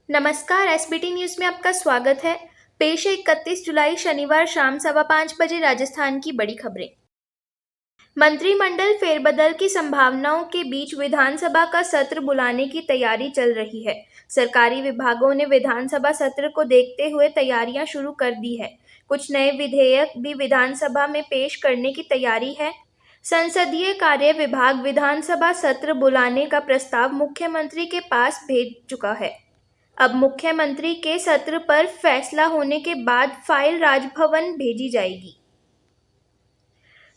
नमस्कार, SBT news में आपका स्वागत है। पेश है 31 जुलाई शनिवार शाम 5:15 बजे राजस्थान की बड़ी खबरें। मंत्रिमंडल फेरबदल की संभावनाओं के बीच विधानसभा का सत्र बुलाने की तैयारी चल रही है। सरकारी विभागों ने विधानसभा सत्र को देखते हुए तैयारियां शुरू कर दी है। कुछ नए विधेयक भी विधानसभा में पेश करने की तैयारी है। संसदीय कार्य विभाग विधानसभा सत्र बुलाने का प्रस्ताव मुख्यमंत्री के पास भेज चुका है। अब मुख्यमंत्री के सत्र पर फैसला होने के बाद फाइल राजभवन भेजी जाएगी।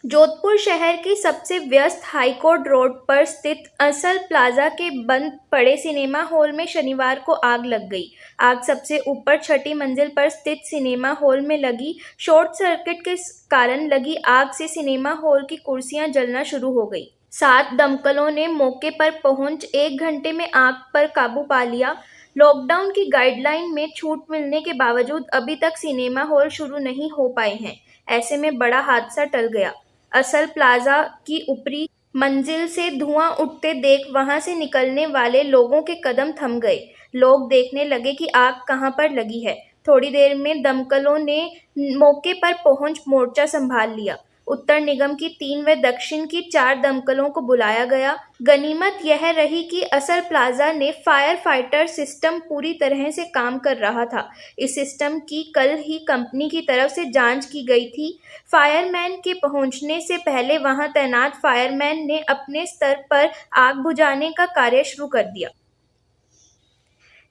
जोधपुर शहर की सबसे व्यस्त हाईकोर्ट रोड पर स्थित असल प्लाजा के बंद पड़े सिनेमा हॉल में शनिवार को आग लग गई। आग सबसे ऊपर छठी मंजिल पर स्थित सिनेमा हॉल में लगी। शॉर्ट सर्किट के कारण लगी आग से सिनेमा हॉल की कुर्सियां जलना शुरू हो गई। 7 दमकलों ने मौके पर पहुंच 1 घंटे में आग पर काबू पा लिया। लॉकडाउन की गाइडलाइन में छूट मिलने के बावजूद अभी तक सिनेमा हॉल शुरू नहीं हो पाए हैं। ऐसे में बड़ा हादसा टल गया। असल प्लाजा की ऊपरी मंजिल से धुआं उठते देख वहां से निकलने वाले लोगों के कदम थम गए। लोग देखने लगे कि आग कहां पर लगी है। थोड़ी देर में दमकलों ने मौके पर पहुंच मोर्चा संभाल लिया। उत्तर निगम की 3 व दक्षिण की 4 दमकलों को बुलाया गया। गनीमत यह रही कि असल प्लाजा ने फायर फाइटर सिस्टम पूरी तरह से काम कर रहा था। इस सिस्टम की कल ही कंपनी की तरफ से जांच की गई थी। फायरमैन के पहुंचने से पहले वहां तैनात फायरमैन ने अपने स्तर पर आग बुझाने का कार्य शुरू कर दिया।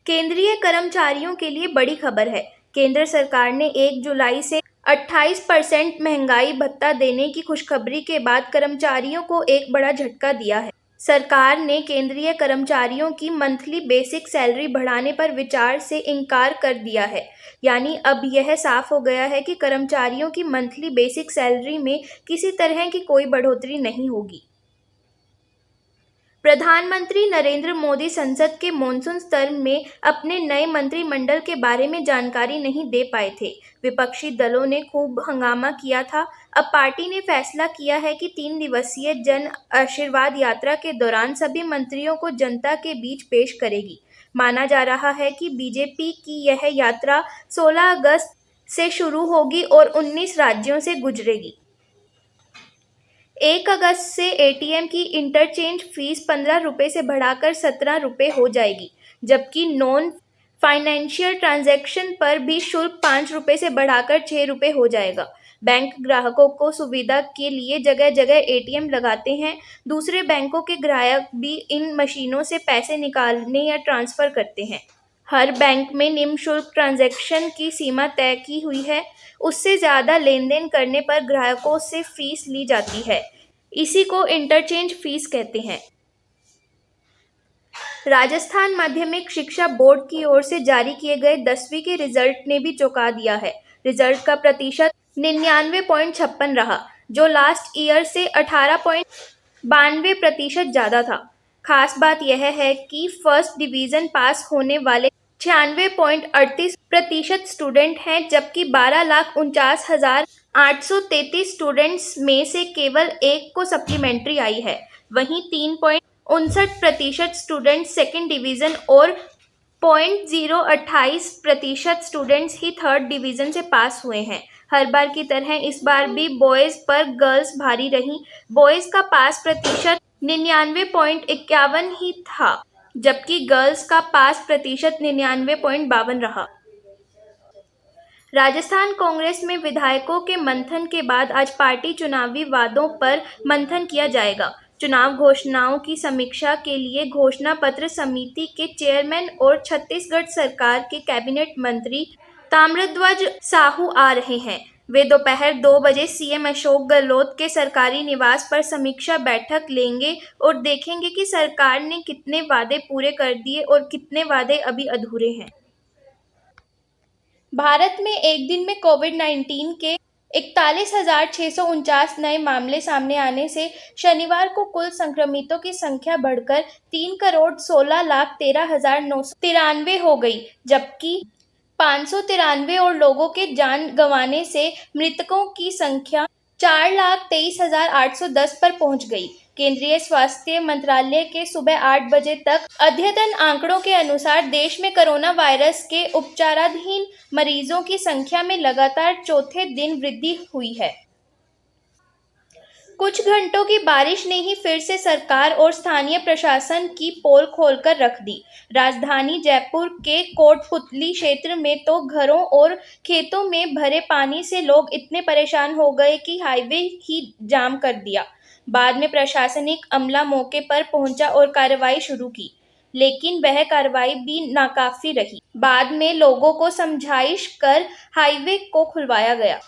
केंद्रीय कर्मचारियों के लिए बड़ी खबर है। केंद्र सरकार ने 1 जुलाई से 28% महंगाई भत्ता देने की खुशखबरी के बाद कर्मचारियों को एक बड़ा झटका दिया है। सरकार ने केंद्रीय कर्मचारियों की मंथली बेसिक सैलरी बढ़ाने पर विचार से इनकार कर दिया है। यानी अब यह साफ हो गया है कि कर्मचारियों की मंथली बेसिक सैलरी में किसी तरह की कोई बढ़ोतरी नहीं होगी। प्रधानमंत्री नरेंद्र मोदी संसद के मॉनसून सत्र में अपने नए मंत्रिमंडल के बारे में जानकारी नहीं दे पाए थे। विपक्षी दलों ने खूब हंगामा किया था। अब पार्टी ने फैसला किया है कि 3 दिवसीय जन आशीर्वाद यात्रा के दौरान सभी मंत्रियों को जनता के बीच पेश करेगी। माना जा रहा है कि बीजेपी की यह यात्रा 16 अगस्त से शुरू होगी और 19 राज्यों से गुजरेगी। 1 अगस्त से एटीएम की इंटरचेंज फीस 15 रुपये से बढ़ाकर 17 रुपये हो जाएगी, जबकि नॉन फाइनेंशियल ट्रांजैक्शन पर भी शुल्क 5 रुपये से बढ़ाकर 6 रुपये हो जाएगा। बैंक ग्राहकों को सुविधा के लिए जगह जगह एटीएम लगाते हैं। दूसरे बैंकों के ग्राहक भी इन मशीनों से पैसे निकालने या ट्रांसफ़र करते हैं। हर बैंक में निम्न शुल्क ट्रांजैक्शन की सीमा तय की हुई है। उससे ज़्यादा लेन देन करने पर ग्राहकों से फीस ली जाती है। इसी को इंटरचेंज फीस कहते हैं। राजस्थान माध्यमिक शिक्षा बोर्ड की ओर से जारी किए गए 10वीं के रिजल्ट ने भी चौंका दिया है। रिजल्ट का प्रतिशत 99.56 रहा, जो लास्ट ईयर से 18.92% ज़्यादा था। खास बात यह है कि फर्स्ट डिवीज़न पास होने वाले 96.38% स्टूडेंट हैं, जबकि 12,49,833 स्टूडेंट्स में से केवल एक को सप्लीमेंट्री आई है। वहीं 3.59% स्टूडेंट सेकेंड डिवीज़न और 0.028% स्टूडेंट्स ही थर्ड डिवीज़न से पास हुए हैं। हर बार की तरह इस बार भी बॉयज़ पर गर्ल्स भारी रहीं। बॉयज़ का पास प्रतिशत 99.51 ही था, जबकि गर्ल्स का पास प्रतिशत 99.52 रहा। राजस्थान कांग्रेस में विधायकों के मंथन के बाद आज पार्टी चुनावी वादों पर मंथन किया जाएगा। चुनाव घोषणाओं की समीक्षा के लिए घोषणा पत्र समिति के चेयरमैन और छत्तीसगढ़ सरकार के कैबिनेट मंत्री ताम्रध्वज साहू आ रहे हैं। वे दोपहर 2 बजे सीएम अशोक गहलोत के सरकारी निवास पर समीक्षा बैठक लेंगे और देखेंगे कि सरकार ने कितने वादे पूरे कर दिए और कितने वादे अभी अधूरे हैं। भारत में एक दिन में कोविड-19 के 41,649 नए मामले सामने आने से शनिवार को कुल संक्रमितों की संख्या बढ़कर 3,16,13,993 हो गई, जबकि 593 और लोगों के जान गंवाने से मृतकों की संख्या 4,23,810 पर पहुंच गई। केंद्रीय स्वास्थ्य मंत्रालय के सुबह 8 बजे तक अद्यतन आंकड़ों के अनुसार देश में कोरोना वायरस के उपचाराधीन मरीजों की संख्या में लगातार चौथे दिन वृद्धि हुई है। कुछ घंटों की बारिश ने ही फिर से सरकार और स्थानीय प्रशासन की पोल खोलकर रख दी। राजधानी जयपुर के कोटपुतली क्षेत्र में तो घरों और खेतों में भरे पानी से लोग इतने परेशान हो गए कि हाईवे ही जाम कर दिया। बाद में प्रशासनिक अमला मौके पर पहुंचा और कार्रवाई शुरू की, लेकिन वह कार्रवाई भी नाकाफी रही। बाद में लोगों को समझाइश कर हाईवे को खुलवाया गया।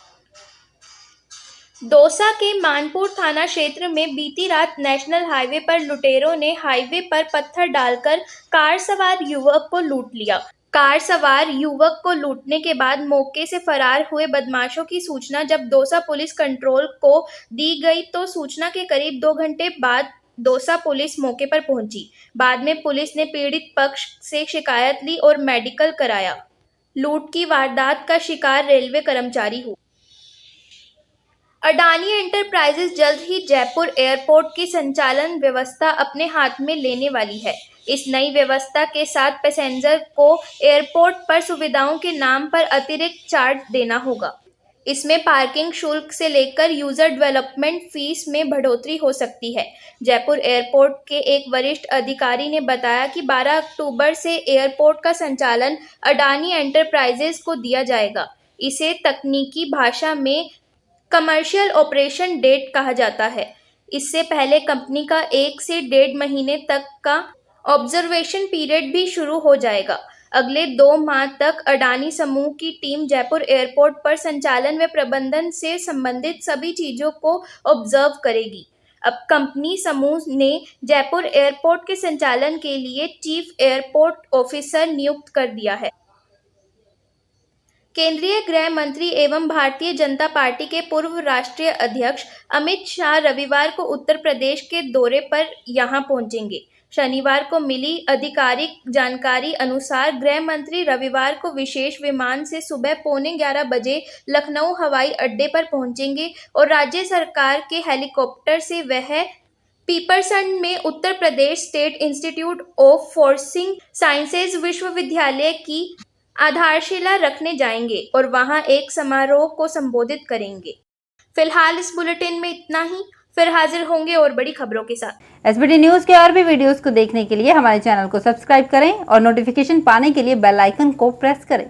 दौसा के मानपुर थाना क्षेत्र में बीती रात नेशनल हाईवे पर लुटेरों ने हाईवे पर पत्थर डालकर कार सवार युवक को लूट लिया। कार सवार युवक को लूटने के बाद मौके से फरार हुए बदमाशों की सूचना जब दौसा पुलिस कंट्रोल को दी गई तो सूचना के करीब 2 घंटे बाद दौसा पुलिस मौके पर पहुंची। बाद में पुलिस ने पीड़ित पक्ष से शिकायत ली और मेडिकल कराया। लूट की वारदात का शिकार रेलवे कर्मचारी हुआ। अडानी एंटरप्राइजेज जल्द ही जयपुर एयरपोर्ट की संचालन व्यवस्था अपने हाथ में लेने वाली है। इस नई व्यवस्था के साथ पैसेंजर को एयरपोर्ट पर सुविधाओं के नाम पर अतिरिक्त चार्ज देना होगा। इसमें पार्किंग शुल्क से लेकर यूजर डेवलपमेंट फीस में बढ़ोतरी हो सकती है। जयपुर एयरपोर्ट के एक वरिष्ठ अधिकारी ने बताया कि 12 अक्टूबर से एयरपोर्ट का संचालन अडानी एंटरप्राइजेज को दिया जाएगा। इसे तकनीकी भाषा में कमर्शियल ऑपरेशन डेट कहा जाता है। इससे पहले कंपनी का 1 से 1.5 महीने तक का ऑब्जर्वेशन पीरियड भी शुरू हो जाएगा। अगले 2 माह तक अडानी समूह की टीम जयपुर एयरपोर्ट पर संचालन व प्रबंधन से संबंधित सभी चीजों को ऑब्जर्व करेगी। अब कंपनी समूह ने जयपुर एयरपोर्ट के संचालन के लिए चीफ एयरपोर्ट ऑफिसर नियुक्त कर दिया है। केंद्रीय गृह मंत्री एवं भारतीय जनता पार्टी के पूर्व राष्ट्रीय अध्यक्ष अमित शाह रविवार को उत्तर प्रदेश के दौरे पर यहां पहुंचेंगे। शनिवार को मिली आधिकारिक जानकारी अनुसार गृह मंत्री रविवार को विशेष विमान से सुबह 11:15 बजे लखनऊ हवाई अड्डे पर पहुंचेंगे और राज्य सरकार के हेलीकॉप्टर से वह पीपरसंड में Uttar Pradesh state institute of forensic sciences विश्वविद्यालय की आधारशिला रखने जाएंगे और वहां एक समारोह को संबोधित करेंगे। फिलहाल इस बुलेटिन में इतना ही, फिर हाजिर होंगे और बड़ी खबरों के साथ। एसबीटी न्यूज के और भी वीडियोस को देखने के लिए हमारे चैनल को सब्सक्राइब करें और नोटिफिकेशन पाने के लिए बेल आइकन को प्रेस करें।